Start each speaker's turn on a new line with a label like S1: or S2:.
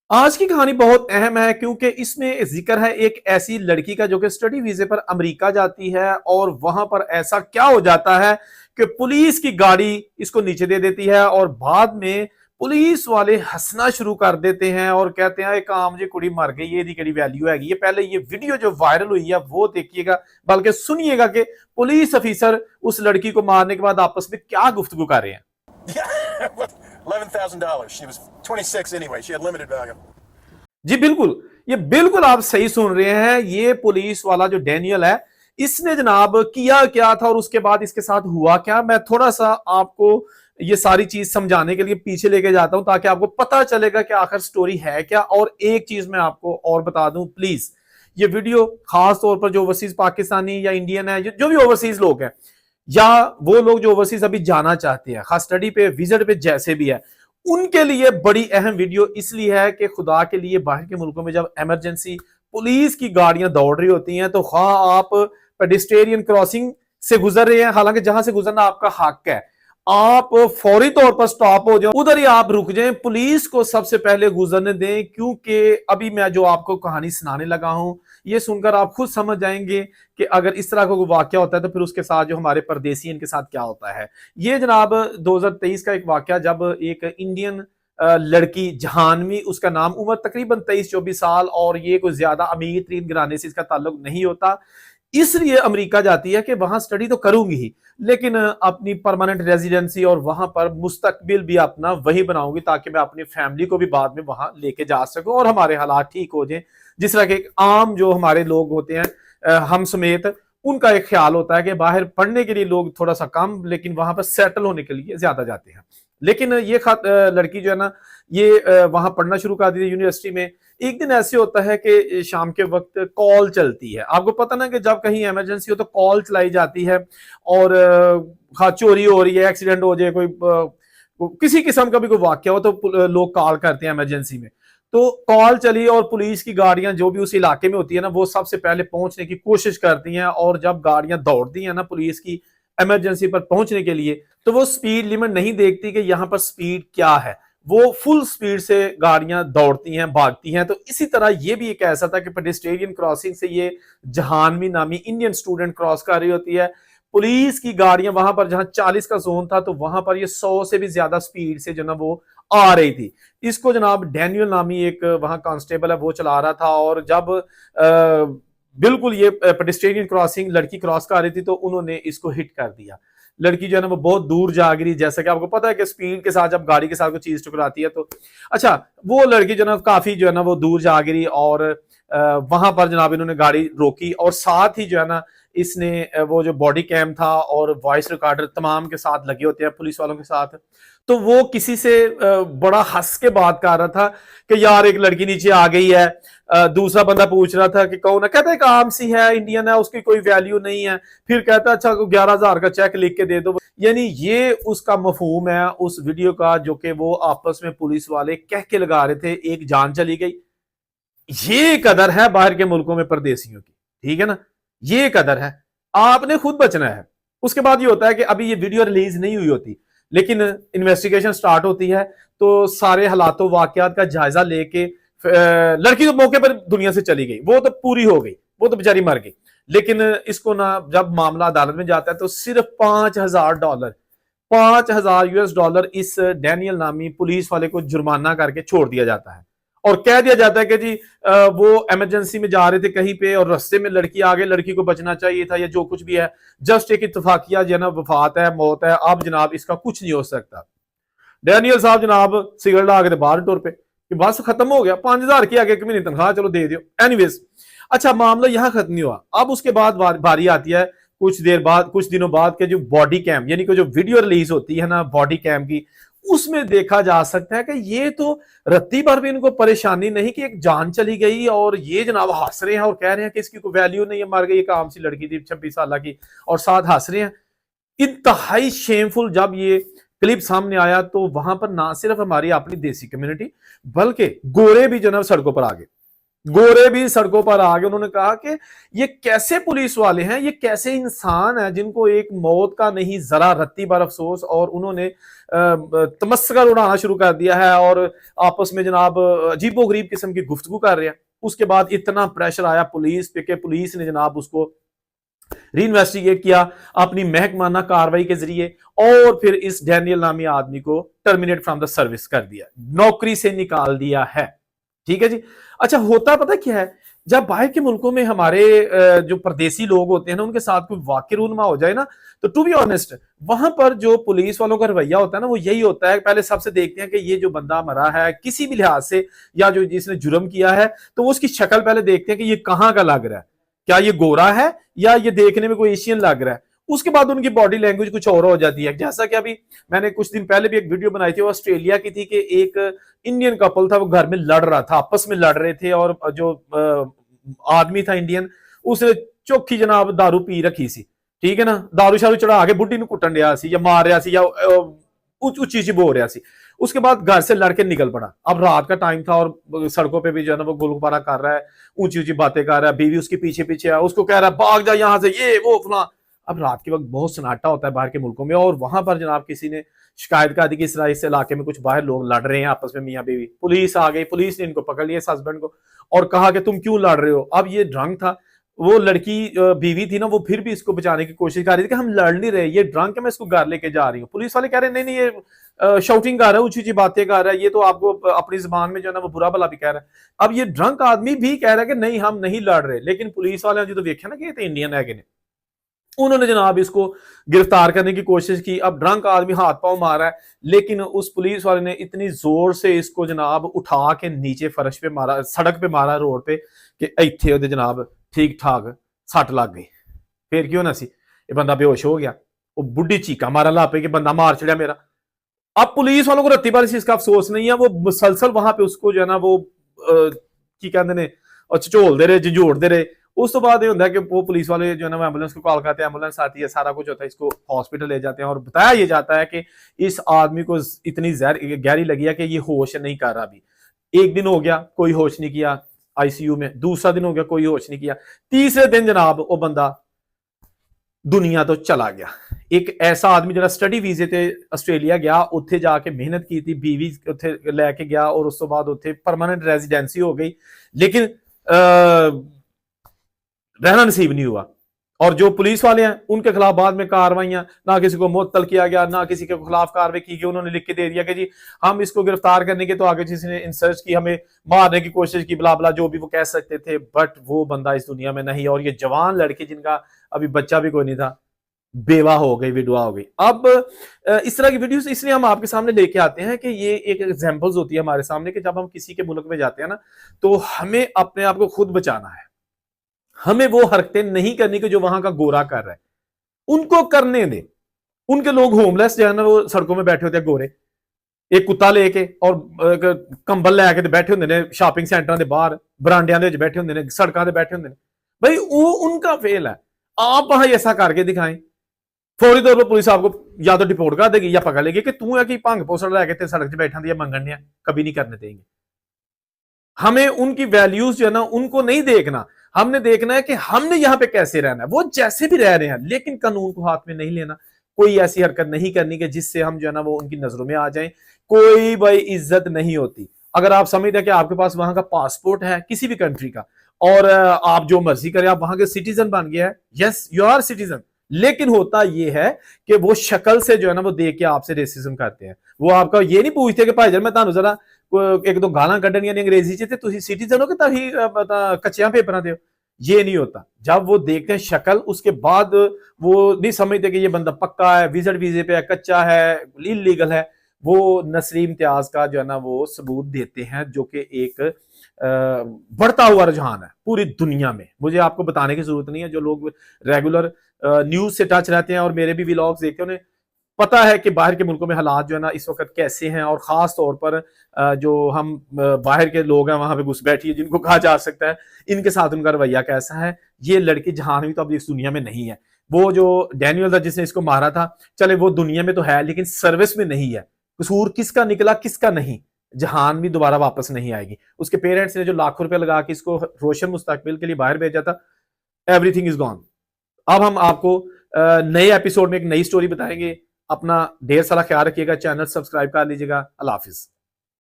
S1: आज की कहानी बहुत अहम है क्योंकि इसमें जिक्र है एक ऐसी लड़की का जो कि स्टडी वीजे पर अमेरिका जाती है और वहां पर ऐसा क्या हो जाता है कि पुलिस की गाड़ी इसको नीचे दे देती है और बाद में पुलिस वाले हंसना शुरू कर देते हैं और कहते हैं एक आम जी कुड़ी मर गई, ये कड़ी वैल्यू है। ये पहले ये वीडियो जो वायरल हुई है वो देखिएगा, बल्कि सुनिएगा कि पुलिस ऑफिसर उस लड़की को मारने के बाद आपस में क्या गुफ्तगू कर रहे हैं।
S2: $11,000. She was 26 anyway. She had limited value.
S1: जी बिल्कुल, ये बिल्कुल आप सही सुन रहे हैं। ये पुलिस वाला जो डैनियल है, इसने जनाब किया क्या था और उसके बाद इसके साथ हुआ क्या, मैं थोड़ा सा आपको ये सारी चीज समझाने के लिए पीछे लेके जाता हूं ताकि आपको पता चलेगा कि आखिर स्टोरी है क्या। और एक चीज मैं आपको और बता दूं, प्लीज ये वीडियो खास तौर पर जो ओवरसीज पाकिस्तानी या इंडियन है, जो भी ओवरसीज लोग हैं या वो लोग जो ओवरसीज अभी जाना चाहते हैं, खास स्टडी पे विजिट पे जैसे भी है, उनके लिए बड़ी अहम वीडियो इसलिए है कि खुदा के लिए बाहर के मुल्कों में जब इमरजेंसी पुलिस की गाड़ियां दौड़ रही होती हैं तो हाँ आप पेडिस्टेरियन क्रॉसिंग से गुजर रहे हैं, हालांकि जहां से गुजरना आपका हक है, आप फौरी तौर पर स्टॉप हो जाओ, उधर ही आप रुक जाएं, पुलिस को सबसे पहले गुजरने दें। क्योंकि अभी मैं जो आपको कहानी सुनाने लगा हूं ये सुनकर आप खुद समझ जाएंगे कि अगर इस तरह का कोई वाक्य होता है तो फिर उसके साथ जो हमारे परदेसी इनके साथ क्या होता है। ये जनाब 2023 का एक वाक्य, जब एक इंडियन लड़की जहानवी, उसका नाम, उम्र तकरीबन 23-24 साल और ये कोई ज्यादा अमीर तरीन घराने से इसका ताल्लुक नहीं होता, इसलिए अमेरिका जाती है कि वहां स्टडी तो करूंगी ही लेकिन अपनी परमानेंट रेजिडेंसी और वहां पर मुस्तकबिल भी अपना वही बनाऊंगी ताकि मैं अपनी फैमिली को भी बाद में वहां लेके जा सकूं और हमारे हालात ठीक हो जाएं। जिस तरह के आम जो हमारे लोग होते हैं हम समेत, उनका एक ख्याल होता है कि बाहर पढ़ने के लिए लोग थोड़ा सा कम लेकिन वहां पर सेटल होने के लिए ज्यादा जाते हैं। लेकिन ये लड़की जो है ना, ये वहां पढ़ना शुरू कर दी थी यूनिवर्सिटी में। एक दिन ऐसे होता है कि शाम के वक्त कॉल चलती है, आपको पता ना कि जब कहीं इमरजेंसी हो तो कॉल चलाई जाती है और हाँ चोरी हो रही है, एक्सीडेंट हो जाए, किसी किस्म का भी कोई वाक्य हो तो लोग कॉल करते हैं इमरजेंसी में। तो कॉल चली और पुलिस की गाड़ियां जो भी उस इलाके में होती है ना वो सबसे पहले पहुंचने की कोशिश करती हैं और जब गाड़ियां दौड़ती हैं ना पुलिस की इमरजेंसी पर पहुंचने के लिए तो वो स्पीड लिमिट नहीं देखती कि यहां पर स्पीड क्या है, वो फुल स्पीड से गाड़ियां दौड़ती हैं, भागती हैं। तो इसी तरह ये भी एक ऐसा था कि पेडेस्टेरियन क्रॉसिंग से ये जहानवी नामी इंडियन स्टूडेंट क्रॉस कर रही होती है, पुलिस की गाड़ियां वहां पर जहां 40 का जोन था तो वहां पर ये 100 से भी ज्यादा स्पीड से जो ना वो आ रही थी। इसको जनाब डैनियल नामी एक वहां कांस्टेबल है वो चला रहा था और जब बिल्कुल ये पेडेस्टेरियन क्रॉसिंग लड़की क्रॉस कर रही थी तो उन्होंने इसको हिट कर दिया। लड़की जो है ना वो बहुत दूर जा गिरी, जैसा कि आपको पता है कि स्पीड के साथ जब गाड़ी के साथ कोई चीज टकराती है तो अच्छा, वो लड़की जो है ना काफी जो है ना वो दूर जा गिरी और वहां पर जनाब इन्होंने गाड़ी रोकी और साथ ही जो है ना इसने वो जो बॉडी कैम था और वॉइस रिकॉर्डर तमाम के साथ लगे होते हैं पुलिस वालों के साथ, तो वो किसी से बड़ा हंस के बात कर रहा था कि यार एक लड़की नीचे आ गई है। दूसरा बंदा पूछ रहा था कि कौन है, कहता है कि आम सी है, इंडियन है, उसकी कोई वैल्यू नहीं है। फिर कहता है अच्छा 11,000 का चेक लिख के दे दो। यानी ये उसका मफहूम है उस वीडियो का जो कि वो आपस में पुलिस वाले कह के लगा रहे थे, एक जान चली गई। ये कदर है बाहर के मुल्कों में परदेसियों की, ठीक है ना, ये कदर है, आपने खुद बचना है। उसके बाद ये होता है कि अभी ये वीडियो रिलीज नहीं हुई होती लेकिन इन्वेस्टिगेशन स्टार्ट होती है तो सारे हालातों वाकयात का जायजा लेके लड़की तो मौके पर दुनिया से चली गई, वो तो पूरी हो गई, वो तो बेचारी मर गई। लेकिन इसको ना जब मामला अदालत में जाता है तो सिर्फ $5,000 $5,000 इस डैनियल नामी पुलिस वाले को जुर्माना करके छोड़ दिया जाता है और कह दिया जाता है कि जी वो इमरजेंसी में जा रहे थे कहीं पे और रास्ते में लड़की आ गई, लड़की को बचना चाहिए था या जो कुछ भी है, जस्ट एक इत्तफाकिया जनाब वफात है, मौत है, अब जनाब इसका कुछ नहीं हो सकता। डैनियल साहब जनाब सिगरेट ला के बाहर टुर पे कि बस खत्म हो गया, 5,000 की आगे एक महीने तनख्वाह चलो दे दियो। एनीवेज, अच्छा मामला यहां खत्म नहीं हुआ, अब उसके बाद बारी आती है कुछ देर बाद, कुछ दिनों बाद के जो बॉडी कैम यानी कि जो वीडियो रिलीज होती है ना बॉडी कैम की, उसमें देखा जा सकता है कि ये तो रत्ती भर भी इनको परेशानी नहीं कि एक जान चली गई और ये जनाब हंस रहे हैं और कह रहे हैं कि इसकी कोई वैल्यू नहीं है, मर गई, एक आम सी लड़की थी 26 साल की और साथ हंस रहे हैं। इंतहाई शेमफुल जब ये क्लिप सामने आया तो वहां पर ना सिर्फ हमारी अपनी देसी कम्युनिटी बल्कि गोरे भी जनाब सड़कों पर आ गए। गोरे भी सड़कों पर आ गए। उन्होंने कहा कि ये कैसे पुलिस वाले हैं, ये कैसे इंसान है जिनको एक मौत का नहीं जरा रत्ती भर अफसोस, और उन्होंने तमस्कर उड़ाना शुरू कर दिया है और आपस में जनाब अजीबोगरीब किस्म की गुफ्तगू कर रहे हैं। उसके बाद इतना प्रेशर आया पुलिस पे कि पुलिस ने जनाब उसको री इन्वेस्टिगेट किया अपनी महकमाना कार्रवाई के जरिए, और फिर इस डैनियल नामी आदमी को टर्मिनेट फ्रॉम द सर्विस कर दिया, नौकरी से निकाल दिया है। ठीक है जी। अच्छा, होता पता क्या है, जब बाहर के मुल्कों में हमारे जो परदेसी लोग होते हैं ना, उनके साथ कोई वाकई रूनमा हो जाए ना, तो टू बी ऑनेस्ट वहां पर जो पुलिस वालों का रवैया होता है ना, वो यही होता है, पहले सबसे देखते हैं कि ये जो बंदा मरा है किसी भी लिहाज से, या जो जिसने जुर्म किया है, तो वो उसकी शक्ल पहले देखते हैं कि ये कहाँ का लग रहा है, क्या ये गोरा है या ये देखने में कोई एशियन लग रहा है। उसके बाद उनकी बॉडी लैंग्वेज कुछ और हो जाती है। जैसा कि अभी मैंने कुछ दिन पहले भी एक वीडियो बनाई थी, वो ऑस्ट्रेलिया की थी, कि एक इंडियन कपल था, वो घर में लड़ रहा था, आपस में लड़ रहे थे, और जो आदमी था इंडियन, उसने चौखी जनाब दारू पी रखी सी, ठीक है ना, दारू शारू चढ़ा के बुढ़ी ਨੂੰ कुटन रहा सी या मार रहा सी या ऊंची ऊंची बोल रहा सी। उसके बाद घर से लड़के निकल पड़ा। अब रात का टाइम था और सड़कों पे भी जो है ना वो गुलगुबारा कर रहा है, ऊंची ऊंची बातें कर रहा है, बीवी उसके पीछे पीछे है, उसको कह रहा है भाग जा यहाँ से, ये वो फला। अब रात के वक्त बहुत सन्नाटा होता है बाहर के मुल्कों में, और वहां पर जनाब किसी ने शिकायत कर दी कि इस इलाके में कुछ बाहर लोग लड़ रहे हैं आपस में, मियाँ बीवी। पुलिस आ गई, पुलिस ने इनको पकड़ लिया, इस हस्बैंड को, और कहा कि तुम क्यों लड़ रहे हो। अब ये ड्रंक था, वो लड़की बीवी थी ना, वो फिर भी इसको बचाने की कोशिश कर रही थी कि हम लड़ नहीं रहे, ये ड्रंक है, मैं इसको घर लेके जा रही हूँ। पुलिस वाले कह रहे हैं नहीं नहीं, ये शाउटिंग कर रहा है, ऊंची ऊंची बातें कर रहा है, ये तो आपको अपनी जुबान में जो है ना वो बुरा भला भी कह रहा है। अब ये ड्रंक आदमी भी कह रहा है कि नहीं हम नहीं लड़ रहे, लेकिन पुलिस वाले जो तो देखा ना कि ये तो इंडियन है कि नहीं, उन्होंने जनाब इसको गिरफ्तार करने की कोशिश की। अब ड्रंक आदमी हाथ पांव मारा है, लेकिन उस पुलिस वाले ने इतनी जोर से इसको जनाब उठा के नीचे फर्श पे मारा, सड़क पे मारा, रोड पे, कि इत्थे ओदे जनाब ठीक ठाक सट लग गई। फिर क्यों ना सी, ये बंदा बेहोश हो गया। वो बुढ़ी चीका मारा ला पे कि बंदा मार चढ़िया मेरा। अब पुलिस वालों को रत्ती बार इसका अफसोस नहीं है, वो मुसलसल वहां पे उसको जो है ना वो की कहते ने झोलते रहे, झंझोड़ते रहे। उस तो बाद ये होता है कि वो पुलिस वाले जो है ना एम्बुलेंस को कॉल करते हैं, एम्बुलेंस आती है, सारा कुछ होता है, इसको हॉस्पिटल ले जाते हैं, और बताया ये जाता है कि इस आदमी को इतनी गहरी लगी है कि ये होश नहीं कर रहा। अभी एक दिन हो गया कोई होश नहीं किया आईसीयू में, दूसरा दिन हो गया कोई होश नहीं किया, तीसरे दिन जनाब वो बंदा दुनिया तो चला गया। एक ऐसा आदमी जरा स्टडी वीजे ते आस्ट्रेलिया गया, उत्थे जाके मेहनत की थी, बीवी उत्थे लैके गया, और उस तो बाद उत्थे परमानेंट रेजिडेंसी हो गई, लेकिन रहना नसीब नहीं हुआ। और जो पुलिस वाले हैं उनके खिलाफ बाद में कार्रवाइयां, ना किसी को मुअत्तल किया गया, ना किसी के खिलाफ कार्रवाई की गई। उन्होंने लिख के दे दिया कि जी हम इसको गिरफ्तार करने के, तो आगे किसी ने इंसर्च की, हमें मारने की कोशिश की, बिला बिला जो भी वो कह सकते थे, बट वो बंदा इस दुनिया में नहीं। और ये जवान लड़की जिनका अभी बच्चा भी कोई नहीं था, बेवा हो गई, विधवा हो गई। अब इस तरह की वीडियोस इसलिए हम आपके सामने लेके आते हैं कि ये एक एग्जांपल्स होती है हमारे सामने कि जब हम किसी के मुल्क में जाते हैं ना, तो हमें अपने आप को खुद बचाना है। हमें वो हरकतें नहीं करनी कि जो वहां का गोरा कर रहा है, उनको करने दे। उनके लोग होमलेस जो है ना वो सड़कों में बैठे होते हैं गोरे, एक कुत्ता लेके और कंबल लैके बैठे होंगे ने शॉपिंग सेंटरों के बाहर, बरांडियां दे बैठे होंगे ने, सड़कों से बैठे होंगे ने। भाई वो उनका फेल है, आप वहां ऐसा करके दिखाएं, फौरी तौर पर पुलिस आपको या तो डिपोर्ट कर देगी या पकड़ लेगी कि तू है कि भंग पोसड़ लैके सड़क से बैठा दिया मंगन ने, कभी नहीं करने देंगे। हमें उनकी वैल्यूज जो है ना उनको नहीं देखना, हमने देखना है कि हमने यहां पे कैसे रहना है। वो जैसे भी रह रहे हैं, लेकिन कानून को हाथ में नहीं लेना, कोई ऐसी हरकत नहीं करनी कि जिससे हम जो है ना वो उनकी नजरों में आ जाएं। कोई भाई इज्जत नहीं होती। अगर आप समझते हैं कि आपके पास वहां का पासपोर्ट है किसी भी कंट्री का, और आप जो मर्जी करें, आप वहां के सिटीजन बन गया है, यस यू आर सिटीजन, लेकिन होता यह है कि वो शक्ल से जो है ना वो देख के आपसे रेसिज्म करते हैं। वो आपका ये नहीं पूछते कि भाईजान मैं ਤੁਹਾਨੂੰ जरा एक दो गालां कढ़नियां ने अंग्रेजी च, तुसी सिटीजन हो कि तुसी कच्चियां पेपरां दे हो। ये नहीं होता। जब वो देखते हैं शक्ल, उसके बाद वो नहीं समझते कि ये बंदा पक्का है, विजिट वीजे पे है, कच्चा है, इलीगल है। वो नस्ली इम्तियाज का जो है ना वो सबूत देते हैं, जो कि एक बढ़ता हुआ रुझान है पूरी दुनिया में। मुझे आपको बताने की जरूरत नहीं है, जो लोग रेगुलर न्यूज से टच रहते हैं और मेरे भी व्लॉग्स देखते हैं, उन्हें पता है कि बाहर के मुल्कों में हालात जो है ना इस वक्त कैसे हैं। और खास तौर पर जो हम बाहर के लोग हैं वहां पे घुसपैठी जिनको कहा जा सकता है, इनके साथ उनका रवैया कैसा है। ये लड़की जहां हुई तो अब इस दुनिया में नहीं है। वो जो डैनियल था जिसने इसको मारा था, चले वो दुनिया में तो है लेकिन सर्विस में नहीं है। कसूर किसका निकला किसका नहीं, जहान भी दोबारा वापस नहीं आएगी। उसके पेरेंट्स ने जो लाखों रुपए लगा के इसको रोशन मुस्तकबिल के लिए बाहर भेजा था, एवरीथिंग इज गॉन। अब हम आपको नए एपिसोड में एक नई स्टोरी बताएंगे। अपना ढेर सारा ख्याल रखिएगा, चैनल सब्सक्राइब कर लीजिएगा। अल्लाह हाफिज।